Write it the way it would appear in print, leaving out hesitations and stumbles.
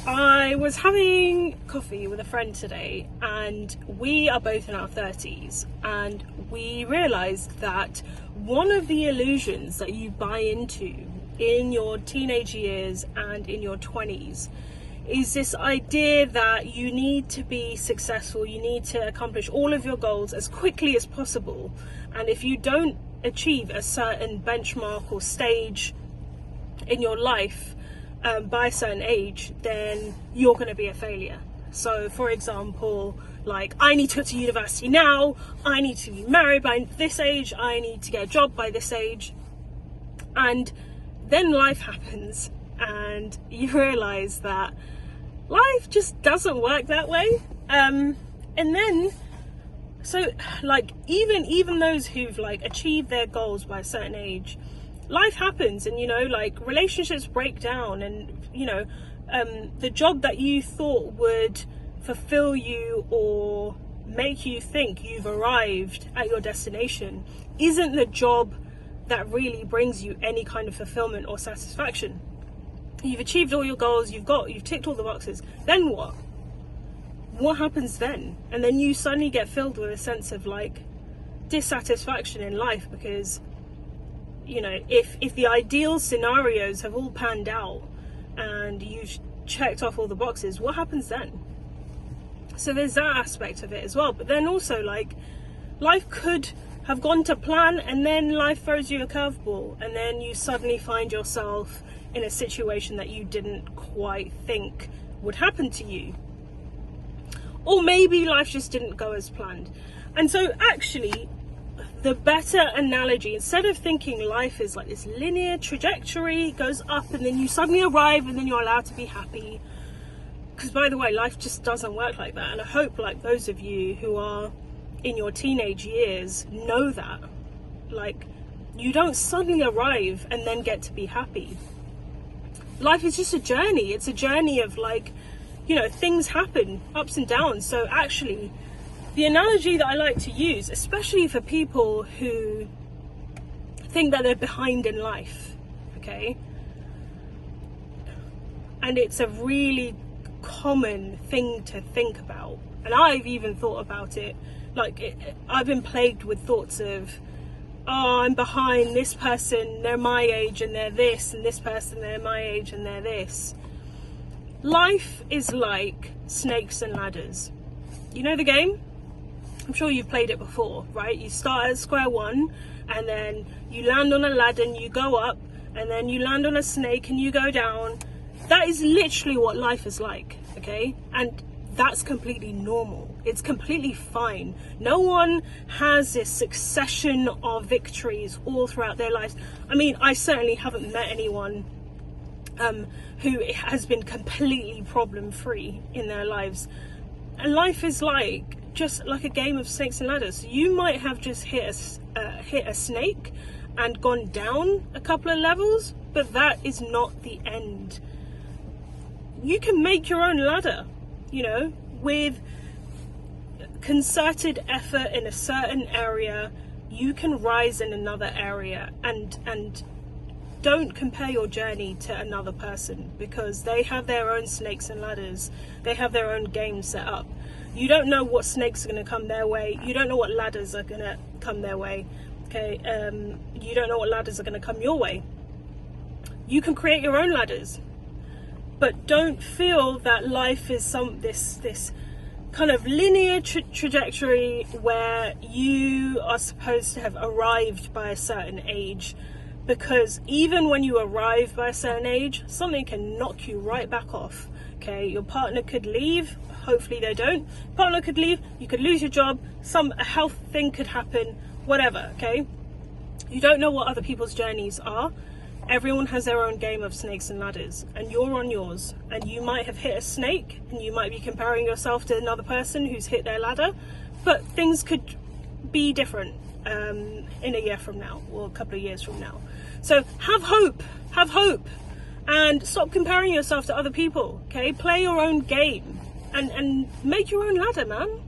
I was having coffee with a friend today, and we are both in our 30s, and we realised that one of the illusions that you buy into in your teenage years and in your 20s is this idea that you need to be successful, you need to accomplish all of your goals as quickly as possible, and if you don't achieve a certain benchmark or stage in your life by a certain age, then you're going to be a failure. So for example, like, I need to go to university now, I need to be married by this age, I need to get a job by this age, and then life happens and you realize that life just doesn't work that way. And then so like even those who've like achieved their goals by a certain age, life happens, and like relationships break down, and the job that you thought would fulfill you or make you think you've arrived at your destination isn't the job that really brings you any kind of fulfillment or satisfaction. You've achieved all your goals, you've ticked all the boxes, then what happens then? And then you suddenly get filled with a sense of like dissatisfaction in life, because if the ideal scenarios have all panned out and you've checked off all the boxes, what happens then? So there's that aspect of it as well. But then also, like, life could have gone to plan, and then life throws you a curveball, and then you suddenly find yourself in a situation that you didn't quite think would happen to you. Or maybe life just didn't go as planned. And so actually, the better analogy, instead of thinking life is like this linear trajectory, goes up and then you suddenly arrive and then you're allowed to be happy, because by the way, life just doesn't work like that. And I hope like those of you who are in your teenage years know that, like, you don't suddenly arrive and then get to be happy. Life is just a journey. It's a journey of like, things happen, ups and downs. So actually, the analogy that I like to use, especially for people who think that they're behind in life, okay? And it's a really common thing to think about. And I've even thought about it. I've been plagued with thoughts of, oh, I'm behind this person, they're my age and they're this, and this person, they're my age and they're this. Life is like snakes and ladders. You know the game? I'm sure you've played it before, right? You start at square one, and then you land on a ladder and you go up, and then you land on a snake and you go down. That is literally what life is like, okay? And that's completely normal. It's completely fine. No one has this succession of victories all throughout their lives. I mean, I certainly haven't met anyone who has been completely problem-free in their lives. And life is just like a game of snakes and ladders. You might have just hit a snake and gone down a couple of levels, but that is not the end. You can make your own ladder, with concerted effort in a certain area. You can rise in another area, and don't compare your journey to another person, because they have their own snakes and ladders. They have their own game set up. You don't know what snakes are going to come their way. You don't know what ladders are going to come their way. Okay, you don't know what ladders are going to come your way. You can create your own ladders, but don't feel that life is this kind of linear trajectory where you are supposed to have arrived by a certain age. Because even when you arrive by a certain age, something can knock you right back off. Okay, your partner could leave. Hopefully they don't. Partner could leave. You could lose your job. A health thing could happen. Whatever. Okay, you don't know what other people's journeys are. Everyone has their own game of snakes and ladders, and you're on yours. And you might have hit a snake, and you might be comparing yourself to another person who's hit their ladder. But things could be different in a year from now, or a couple of years from now. So have hope, and stop comparing yourself to other people, okay? Play your own game and make your own ladder, man.